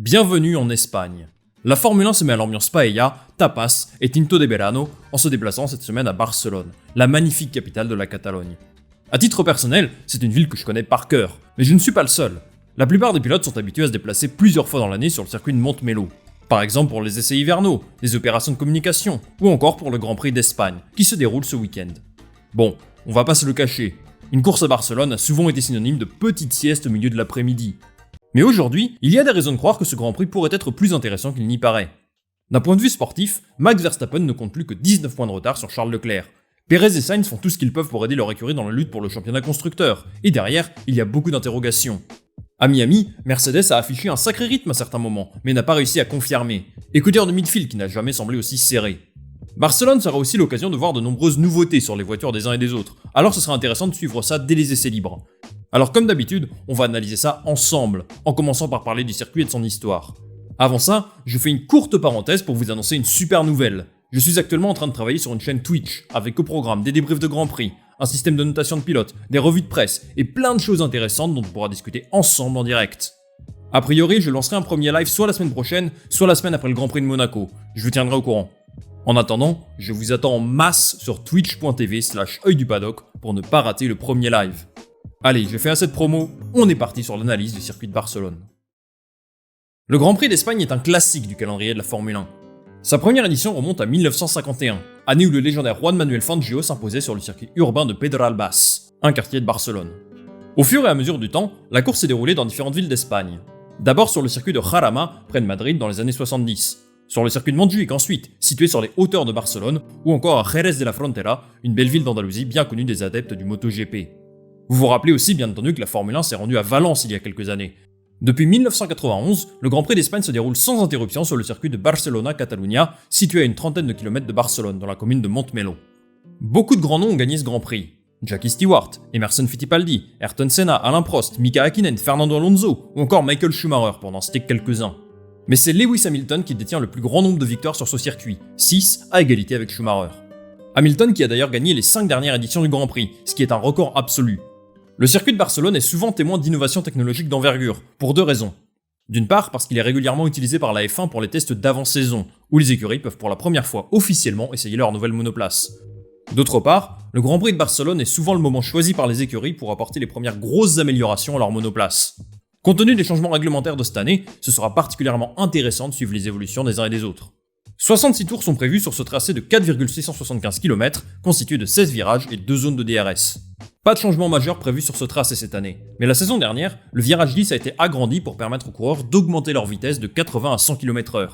Bienvenue en Espagne. La Formule 1 se met à l'ambiance paella, tapas et tinto de verano en se déplaçant cette semaine à Barcelone, la magnifique capitale de la Catalogne. À titre personnel, c'est une ville que je connais par cœur, mais je ne suis pas le seul. La plupart des pilotes sont habitués à se déplacer plusieurs fois dans l'année sur le circuit de Montmeló. Par exemple pour les essais hivernaux, les opérations de communication, ou encore pour le Grand Prix d'Espagne, qui se déroule ce week-end. Bon, on va pas se le cacher, une course à Barcelone a souvent été synonyme de petite sieste au milieu de l'après-midi. Mais aujourd'hui, il y a des raisons de croire que ce Grand Prix pourrait être plus intéressant qu'il n'y paraît. D'un point de vue sportif, Max Verstappen ne compte plus que 19 points de retard sur Charles Leclerc. Perez et Sainz font tout ce qu'ils peuvent pour aider leur écurie dans la lutte pour le championnat constructeur, et derrière, il y a beaucoup d'interrogations. À Miami, Mercedes a affiché un sacré rythme à certains moments, mais n'a pas réussi à confirmer. Écoutez de midfield qui n'a jamais semblé aussi serré. Barcelone sera aussi l'occasion de voir de nombreuses nouveautés sur les voitures des uns et des autres, alors ce sera intéressant de suivre ça dès les essais libres. Alors comme d'habitude, on va analyser ça ensemble, en commençant par parler du circuit et de son histoire. Avant ça, je fais une courte parenthèse pour vous annoncer une super nouvelle. Je suis actuellement en train de travailler sur une chaîne Twitch, avec au programme des débriefs de Grand Prix, un système de notation de pilotes, des revues de presse, et plein de choses intéressantes dont on pourra discuter ensemble en direct. A priori, je lancerai un premier live soit la semaine prochaine, soit la semaine après le Grand Prix de Monaco. Je vous tiendrai au courant. En attendant, je vous attends en masse sur twitch.tv/œil du paddock pour ne pas rater le premier live. Allez, j'ai fait assez de promo, on est parti sur l'analyse du circuit de Barcelone. Le Grand Prix d'Espagne est un classique du calendrier de la Formule 1. Sa première édition remonte à 1951, année où le légendaire Juan Manuel Fangio s'imposait sur le circuit urbain de Pedralbes, un quartier de Barcelone. Au fur et à mesure du temps, la course s'est déroulée dans différentes villes d'Espagne. D'abord sur le circuit de Jarama, près de Madrid, dans les années 70. Sur le circuit de Montjuïc ensuite, situé sur les hauteurs de Barcelone, ou encore à Jerez de la Frontera, une belle ville d'Andalousie bien connue des adeptes du MotoGP. Vous vous rappelez aussi bien entendu que la Formule 1 s'est rendue à Valence il y a quelques années. Depuis 1991, le Grand Prix d'Espagne se déroule sans interruption sur le circuit de Barcelona-Catalunya, situé à une trentaine de kilomètres de Barcelone, dans la commune de Montmeló. Beaucoup de grands noms ont gagné ce Grand Prix. Jackie Stewart, Emerson Fittipaldi, Ayrton Senna, Alain Prost, Mika Häkkinen, Fernando Alonso, ou encore Michael Schumacher pour n'en citer que quelques-uns. Mais c'est Lewis Hamilton qui détient le plus grand nombre de victoires sur ce circuit, 6 à égalité avec Schumacher. Hamilton qui a d'ailleurs gagné les 5 dernières éditions du Grand Prix, ce qui est un record absolu. Le circuit de Barcelone est souvent témoin d'innovations technologiques d'envergure, pour deux raisons. D'une part, parce qu'il est régulièrement utilisé par la F1 pour les tests d'avant-saison, où les écuries peuvent pour la première fois officiellement essayer leur nouvelle monoplace. D'autre part, le Grand Prix de Barcelone est souvent le moment choisi par les écuries pour apporter les premières grosses améliorations à leur monoplace. Compte tenu des changements réglementaires de cette année, ce sera particulièrement intéressant de suivre les évolutions des uns et des autres. 66 tours sont prévus sur ce tracé de 4,675 km, constitué de 16 virages et 2 zones de DRS. Pas de changement majeur prévu sur ce tracé cette année, mais la saison dernière, le virage 10 a été agrandi pour permettre aux coureurs d'augmenter leur vitesse de 80 à 100 km/h.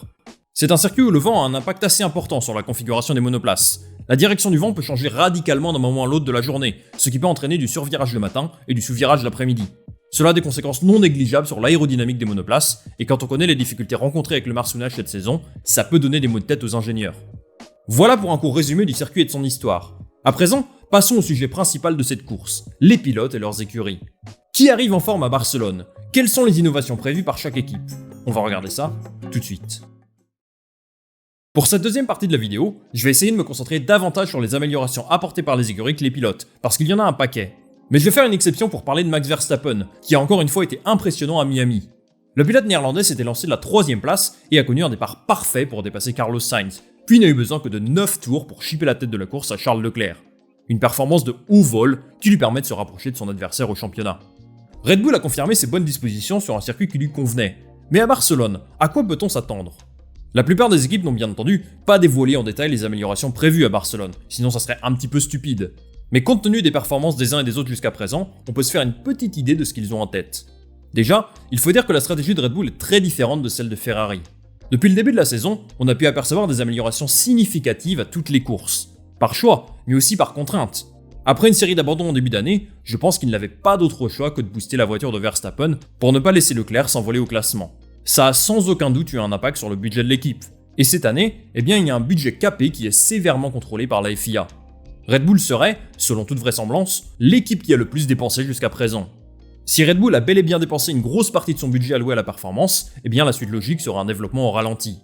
C'est un circuit où le vent a un impact assez important sur la configuration des monoplaces. La direction du vent peut changer radicalement d'un moment à l'autre de la journée, ce qui peut entraîner du survirage le matin et du sous-virage l'après-midi. Cela a des conséquences non négligeables sur l'aérodynamique des monoplaces, et quand on connaît les difficultés rencontrées avec le marsounage cette saison, ça peut donner des maux de tête aux ingénieurs. Voilà pour un court résumé du circuit et de son histoire. À présent, passons au sujet principal de cette course, les pilotes et leurs écuries. Qui arrive en forme à Barcelone? Quelles sont les innovations prévues par chaque équipe? On va regarder ça tout de suite. Pour cette deuxième partie de la vidéo, je vais essayer de me concentrer davantage sur les améliorations apportées par les écuries que les pilotes, parce qu'il y en a un paquet. Mais je vais faire une exception pour parler de Max Verstappen, qui a encore une fois été impressionnant à Miami. Le pilote néerlandais s'était lancé de la 3ème place et a connu un départ parfait pour dépasser Carlos Sainz, puis n'a eu besoin que de 9 tours pour chipper la tête de la course à Charles Leclerc. Une performance de haut vol qui lui permet de se rapprocher de son adversaire au championnat. Red Bull a confirmé ses bonnes dispositions sur un circuit qui lui convenait. Mais à Barcelone, à quoi peut-on s'attendre? La plupart des équipes n'ont bien entendu pas dévoilé en détail les améliorations prévues à Barcelone, sinon ça serait un petit peu stupide. Mais compte tenu des performances des uns et des autres jusqu'à présent, on peut se faire une petite idée de ce qu'ils ont en tête. Déjà, il faut dire que la stratégie de Red Bull est très différente de celle de Ferrari. Depuis le début de la saison, on a pu apercevoir des améliorations significatives à toutes les courses. Par choix, mais aussi par contrainte. Après une série d'abandons en début d'année, je pense qu'ils n'avaient pas d'autre choix que de booster la voiture de Verstappen pour ne pas laisser Leclerc s'envoler au classement. Ça a sans aucun doute eu un impact sur le budget de l'équipe. Et cette année, il y a un budget capé qui est sévèrement contrôlé par la FIA. Red Bull serait, selon toute vraisemblance, l'équipe qui a le plus dépensé jusqu'à présent. Si Red Bull a bel et bien dépensé une grosse partie de son budget alloué à la performance, la suite logique sera un développement au ralenti.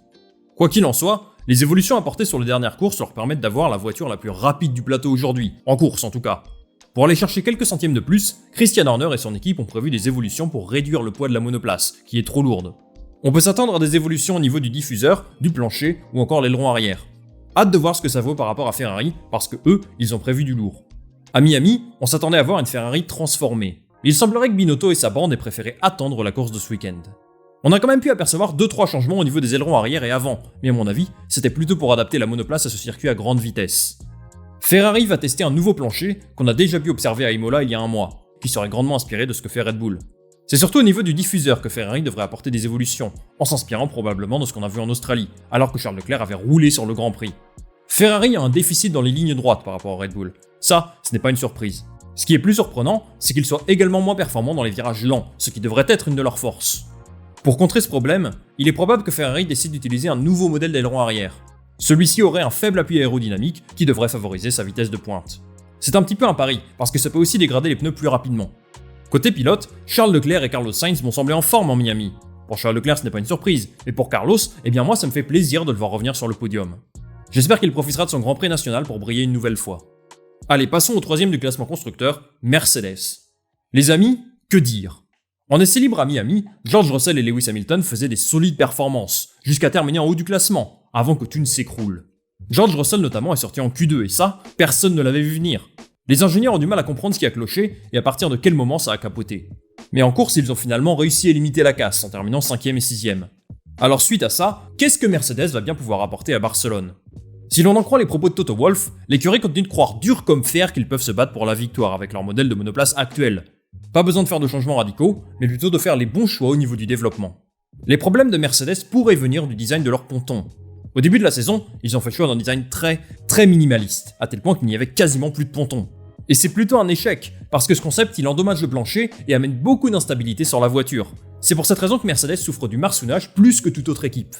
Quoi qu'il en soit, les évolutions apportées sur les dernières courses leur permettent d'avoir la voiture la plus rapide du plateau aujourd'hui, en course en tout cas. Pour aller chercher quelques centièmes de plus, Christian Horner et son équipe ont prévu des évolutions pour réduire le poids de la monoplace, qui est trop lourde. On peut s'attendre à des évolutions au niveau du diffuseur, du plancher ou encore l'aileron arrière. Hâte de voir ce que ça vaut par rapport à Ferrari parce que eux, ils ont prévu du lourd. À Miami, on s'attendait à voir une Ferrari transformée. Il semblerait que Binotto et sa bande aient préféré attendre la course de ce week-end. On a quand même pu apercevoir 2-3 changements au niveau des ailerons arrière et avant, mais à mon avis, c'était plutôt pour adapter la monoplace à ce circuit à grande vitesse. Ferrari va tester un nouveau plancher qu'on a déjà pu observer à Imola il y a un mois, qui serait grandement inspiré de ce que fait Red Bull. C'est surtout au niveau du diffuseur que Ferrari devrait apporter des évolutions, en s'inspirant probablement de ce qu'on a vu en Australie, alors que Charles Leclerc avait roulé sur le Grand Prix. Ferrari a un déficit dans les lignes droites par rapport à Red Bull. Ça, ce n'est pas une surprise. Ce qui est plus surprenant, c'est qu'ils soient également moins performants dans les virages lents, ce qui devrait être une de leurs forces. Pour contrer ce problème, il est probable que Ferrari décide d'utiliser un nouveau modèle d'aileron arrière. Celui-ci aurait un faible appui aérodynamique qui devrait favoriser sa vitesse de pointe. C'est un petit peu un pari, parce que ça peut aussi dégrader les pneus plus rapidement. Côté pilote, Charles Leclerc et Carlos Sainz m'ont semblé en forme en Miami. Pour Charles Leclerc, ce n'est pas une surprise, mais pour Carlos, eh bien moi ça me fait plaisir de le voir revenir sur le podium. J'espère qu'il profitera de son Grand Prix national pour briller une nouvelle fois. Allez, passons au troisième du classement constructeur, Mercedes. Les amis, que dire? En essai libre à Miami, George Russell et Lewis Hamilton faisaient des solides performances, jusqu'à terminer en haut du classement, avant que tout ne s'écroule. George Russell notamment est sorti en Q2 et ça, personne ne l'avait vu venir. Les ingénieurs ont du mal à comprendre ce qui a cloché et à partir de quel moment ça a capoté. Mais en course, ils ont finalement réussi à limiter la casse en terminant 5ème et 6ème. Alors suite à ça, qu'est-ce que Mercedes va bien pouvoir apporter à Barcelone? Si l'on en croit les propos de Toto Wolff, l'écurie continue de croire dur comme fer qu'ils peuvent se battre pour la victoire avec leur modèle de monoplace actuel. Pas besoin de faire de changements radicaux, mais plutôt de faire les bons choix au niveau du développement. Les problèmes de Mercedes pourraient venir du design de leur ponton. Au début de la saison, ils ont fait le choix d'un design très minimaliste, à tel point qu'il n'y avait quasiment plus de ponton. Et c'est plutôt un échec, parce que ce concept il endommage le plancher et amène beaucoup d'instabilité sur la voiture. C'est pour cette raison que Mercedes souffre du marsounage plus que toute autre équipe.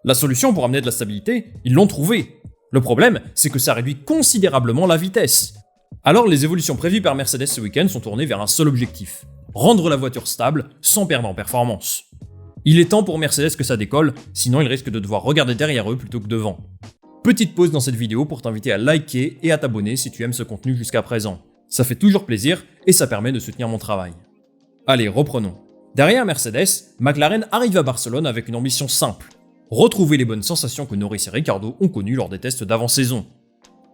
La solution pour amener de la stabilité, ils l'ont trouvée. Le problème, c'est que ça réduit considérablement la vitesse. Alors les évolutions prévues par Mercedes ce week-end sont tournées vers un seul objectif, rendre la voiture stable sans perdre en performance. Il est temps pour Mercedes que ça décolle, sinon ils risquent de devoir regarder derrière eux plutôt que devant. Petite pause dans cette vidéo pour t'inviter à liker et à t'abonner si tu aimes ce contenu jusqu'à présent. Ça fait toujours plaisir et ça permet de soutenir mon travail. Allez, reprenons. Derrière Mercedes, McLaren arrive à Barcelone avec une ambition simple. Retrouver les bonnes sensations que Norris et Ricciardo ont connues lors des tests d'avant-saison.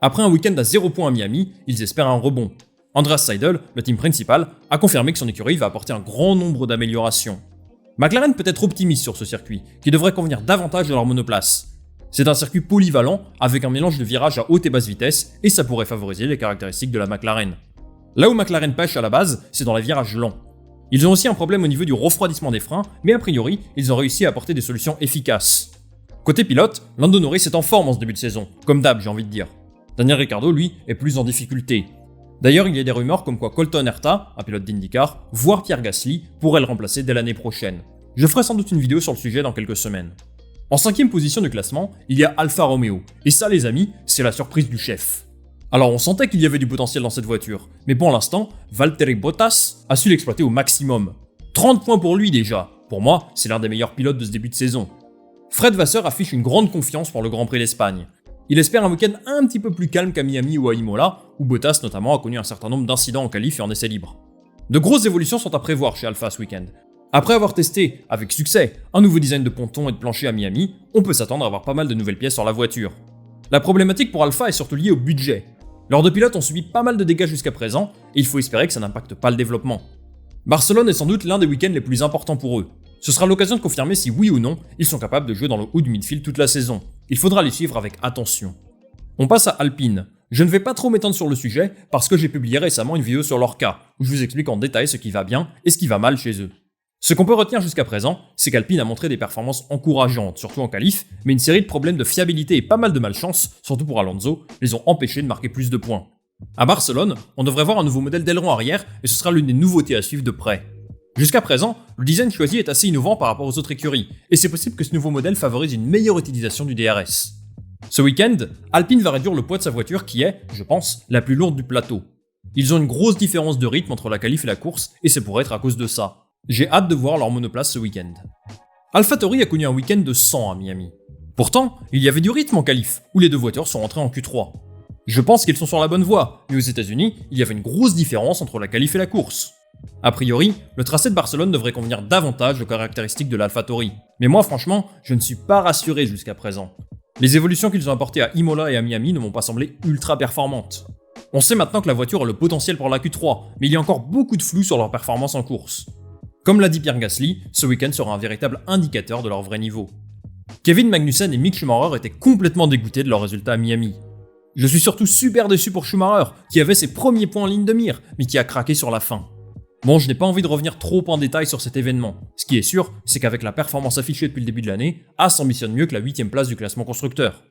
Après un week-end à 0 points à Miami, ils espèrent un rebond. Andreas Seidl, le team principal, a confirmé que son écurie va apporter un grand nombre d'améliorations. McLaren peut être optimiste sur ce circuit, qui devrait convenir davantage de leur monoplace. C'est un circuit polyvalent, avec un mélange de virages à haute et basse vitesse, et ça pourrait favoriser les caractéristiques de la McLaren. Là où McLaren pêche à la base, c'est dans les virages lents. Ils ont aussi un problème au niveau du refroidissement des freins, mais a priori, ils ont réussi à apporter des solutions efficaces. Côté pilote, Lando Norris est en forme en ce début de saison, comme d'hab j'ai envie de dire. Daniel Ricciardo, lui, est plus en difficulté. D'ailleurs, il y a des rumeurs comme quoi Colton Herta, un pilote d'IndyCar, voire Pierre Gasly, pourrait le remplacer dès l'année prochaine. Je ferai sans doute une vidéo sur le sujet dans quelques semaines. En 5ème position du classement, il y a Alfa Romeo, et ça les amis, c'est la surprise du chef. Alors on sentait qu'il y avait du potentiel dans cette voiture, mais pour l'instant, Valtteri Bottas a su l'exploiter au maximum. 30 points pour lui déjà, pour moi, c'est l'un des meilleurs pilotes de ce début de saison. Fred Vasseur affiche une grande confiance pour le Grand Prix d'Espagne. Il espère un week-end un petit peu plus calme qu'à Miami ou à Imola, où Bottas notamment a connu un certain nombre d'incidents en qualif et en essai libre. De grosses évolutions sont à prévoir chez Alfa ce week-end. Après avoir testé, avec succès, un nouveau design de ponton et de plancher à Miami, on peut s'attendre à avoir pas mal de nouvelles pièces sur la voiture. La problématique pour Alfa est surtout liée au budget. Leurs deux pilotes ont subi pas mal de dégâts jusqu'à présent, et il faut espérer que ça n'impacte pas le développement. Barcelone est sans doute l'un des week-ends les plus importants pour eux. Ce sera l'occasion de confirmer si oui ou non, ils sont capables de jouer dans le haut du midfield toute la saison. Il faudra les suivre avec attention. On passe à Alpine. Je ne vais pas trop m'étendre sur le sujet, parce que j'ai publié récemment une vidéo sur leur cas, où je vous explique en détail ce qui va bien et ce qui va mal chez eux. Ce qu'on peut retenir jusqu'à présent, c'est qu'Alpine a montré des performances encourageantes, surtout en qualif, mais une série de problèmes de fiabilité et pas mal de malchance, surtout pour Alonso, les ont empêchés de marquer plus de points. À Barcelone, on devrait voir un nouveau modèle d'aileron arrière et ce sera l'une des nouveautés à suivre de près. Jusqu'à présent, le design choisi est assez innovant par rapport aux autres écuries, et c'est possible que ce nouveau modèle favorise une meilleure utilisation du DRS. Ce week-end, Alpine va réduire le poids de sa voiture qui est, je pense, la plus lourde du plateau. Ils ont une grosse différence de rythme entre la qualif et la course, et c'est pour être à cause de ça. J'ai hâte de voir leur monoplace ce week-end. AlphaTauri a connu un week-end de 100 à Miami. Pourtant, il y avait du rythme en qualif, où les deux voitures sont rentrées en Q3. Je pense qu'ils sont sur la bonne voie, mais aux États-Unis, il y avait une grosse différence entre la qualif et la course. A priori, le tracé de Barcelone devrait convenir davantage aux caractéristiques de l'AlphaTauri. Mais moi franchement, je ne suis pas rassuré jusqu'à présent. Les évolutions qu'ils ont apportées à Imola et à Miami ne m'ont pas semblé ultra performantes. On sait maintenant que la voiture a le potentiel pour la Q3, mais il y a encore beaucoup de flou sur leur performance en course. Comme l'a dit Pierre Gasly, ce week-end sera un véritable indicateur de leur vrai niveau. Kevin Magnussen et Mick Schumacher étaient complètement dégoûtés de leurs résultats à Miami. Je suis surtout super déçu pour Schumacher, qui avait ses premiers points en ligne de mire, mais qui a craqué sur la fin. Bon, je n'ai pas envie de revenir trop en détail sur cet événement. Ce qui est sûr, c'est qu'avec la performance affichée depuis le début de l'année, Haas ambitionne mieux que la 8ème place du classement constructeur.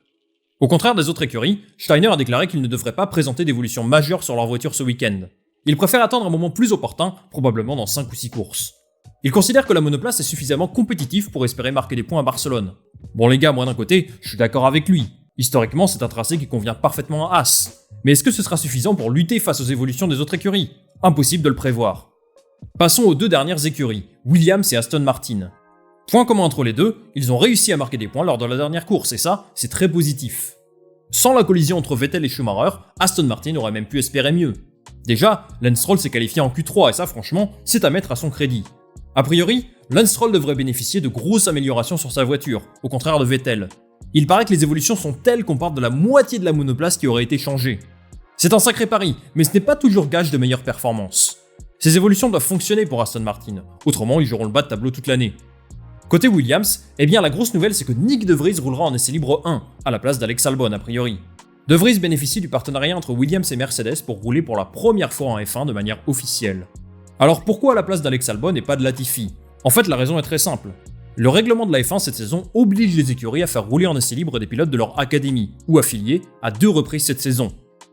Au contraire des autres écuries, Steiner a déclaré qu'il ne devrait pas présenter d'évolution majeure sur leur voiture ce week-end. Il préfère attendre un moment plus opportun, probablement dans 5 ou 6 courses. Il considère que la monoplace est suffisamment compétitive pour espérer marquer des points à Barcelone. Bon les gars, moi d'un côté, je suis d'accord avec lui. Historiquement, c'est un tracé qui convient parfaitement à Haas. Mais est-ce que ce sera suffisant pour lutter face aux évolutions des autres écuries? Impossible de le prévoir. Passons aux deux dernières écuries, Williams et Aston Martin. Point commun entre les deux, ils ont réussi à marquer des points lors de la dernière course, et ça, c'est très positif. Sans la collision entre Vettel et Schumacher, Aston Martin aurait même pu espérer mieux. Déjà, Lance Stroll s'est qualifié en Q3, et ça franchement, c'est à mettre à son crédit. A priori, Lance Stroll devrait bénéficier de grosses améliorations sur sa voiture, au contraire de Vettel. Il paraît que les évolutions sont telles qu'on parle de la moitié de la monoplace qui aurait été changée. C'est un sacré pari, mais ce n'est pas toujours gage de meilleure performance. Ces évolutions doivent fonctionner pour Aston Martin, autrement ils joueront le bas de tableau toute l'année. Côté Williams, eh bien la grosse nouvelle c'est que Nick De Vries roulera en essai libre 1, à la place d'Alex Albon a priori. De Vries bénéficie du partenariat entre Williams et Mercedes pour rouler pour la première fois en F1 de manière officielle. Alors pourquoi à la place d'Alex Albon et pas de Latifi? En fait la raison est très simple. Le règlement de la F1 cette saison oblige les écuries à faire rouler en essai libre des pilotes de leur académie, ou affiliés, à 2 reprises cette saison.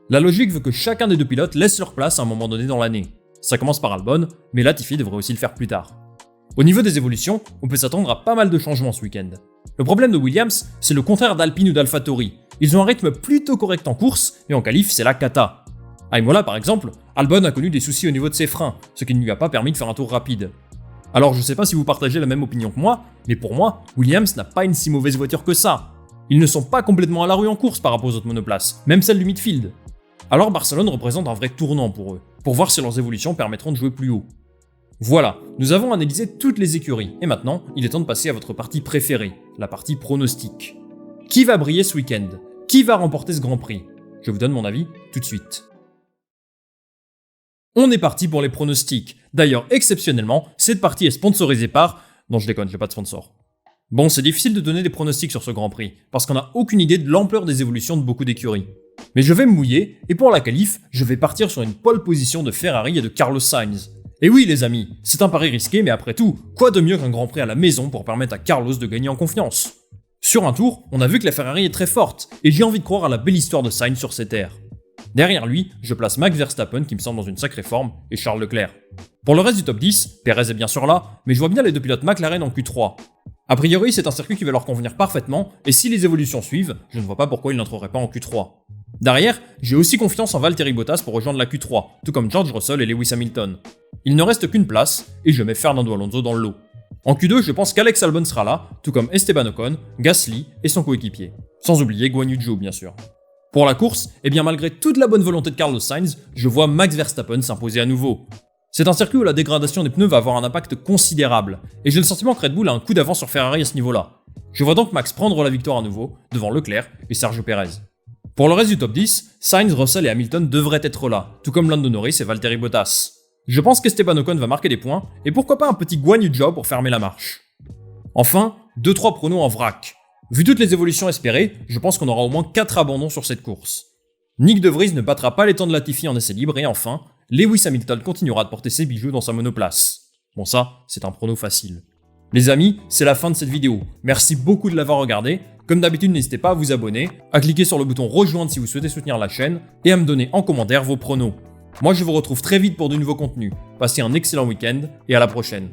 La logique veut que chacun des deux pilotes laisse leur place à un moment donné dans l'année. Ça commence par Albon, mais Latifi devrait aussi le faire plus tard. Au niveau des évolutions, on peut s'attendre à pas mal de changements ce week-end. Le problème de Williams, c'est le contraire d'Alpine ou d'AlphaTauri. Ils ont un rythme plutôt correct en course, mais en qualif, c'est la cata. À Imola par exemple, Albon a connu des soucis au niveau de ses freins, ce qui ne lui a pas permis de faire un tour rapide. Alors je sais pas si vous partagez la même opinion que moi, mais pour moi, Williams n'a pas une si mauvaise voiture que ça. Ils ne sont pas complètement à la rue en course par rapport aux autres monoplaces, même celle du midfield. Alors Barcelone représente un vrai tournant pour eux, pour voir si leurs évolutions permettront de jouer plus haut. Voilà, nous avons analysé toutes les écuries, et maintenant, il est temps de passer à votre partie préférée, la partie pronostic. Qui va briller ce week-end? Qui va remporter ce Grand Prix? Je vous donne mon avis tout de suite. On est parti pour les pronostics. D'ailleurs, exceptionnellement, cette partie est sponsorisée par... Non, je déconne, j'ai pas de sponsor. Bon, c'est difficile de donner des pronostics sur ce Grand Prix, parce qu'on n'a aucune idée de l'ampleur des évolutions de beaucoup d'écuries. Mais je vais me mouiller, et pour la qualif, je vais partir sur une pole position de Ferrari et de Carlos Sainz. Et oui les amis, c'est un pari risqué, mais après tout, quoi de mieux qu'un Grand Prix à la maison pour permettre à Carlos de gagner en confiance? Sur un tour, on a vu que la Ferrari est très forte, et j'ai envie de croire à la belle histoire de Sainz sur ces terres. Derrière lui, je place Max Verstappen qui me semble dans une sacrée forme, et Charles Leclerc. Pour le reste du top 10, Perez est bien sûr là, mais je vois bien les deux pilotes McLaren en Q3. A priori, c'est un circuit qui va leur convenir parfaitement, et si les évolutions suivent, je ne vois pas pourquoi ils n'entreraient pas en Q3. Derrière, j'ai aussi confiance en Valtteri Bottas pour rejoindre la Q3, tout comme George Russell et Lewis Hamilton. Il ne reste qu'une place, et je mets Fernando Alonso dans le lot. En Q2, je pense qu'Alex Albon sera là, tout comme Esteban Ocon, Gasly et son coéquipier. Sans oublier Guan Yu Zhou, bien sûr. Pour la course, eh bien malgré toute la bonne volonté de Carlos Sainz, je vois Max Verstappen s'imposer à nouveau. C'est un circuit où la dégradation des pneus va avoir un impact considérable, et j'ai le sentiment que Red Bull a un coup d'avance sur Ferrari à ce niveau-là. Je vois donc Max prendre la victoire à nouveau, devant Leclerc et Sergio Perez. Pour le reste du top 10, Sainz, Russell et Hamilton devraient être là, tout comme Lando Norris et Valtteri Bottas. Je pense qu'Esteban Ocon va marquer des points, et pourquoi pas un petit Guan Yu Zhou pour fermer la marche. Enfin, 2-3 pronos en vrac. Vu toutes les évolutions espérées, je pense qu'on aura au moins 4 abandons sur cette course. Nick De Vries ne battra pas les temps de Latifi en essai libre, et enfin, Lewis Hamilton continuera de porter ses bijoux dans sa monoplace. Bon ça, c'est un prono facile. Les amis, c'est la fin de cette vidéo. Merci beaucoup de l'avoir regardé. Comme d'habitude, n'hésitez pas à vous abonner, à cliquer sur le bouton rejoindre si vous souhaitez soutenir la chaîne, et à me donner en commentaire vos pronos. Moi je vous retrouve très vite pour de nouveaux contenus. Passez un excellent week-end, et à la prochaine.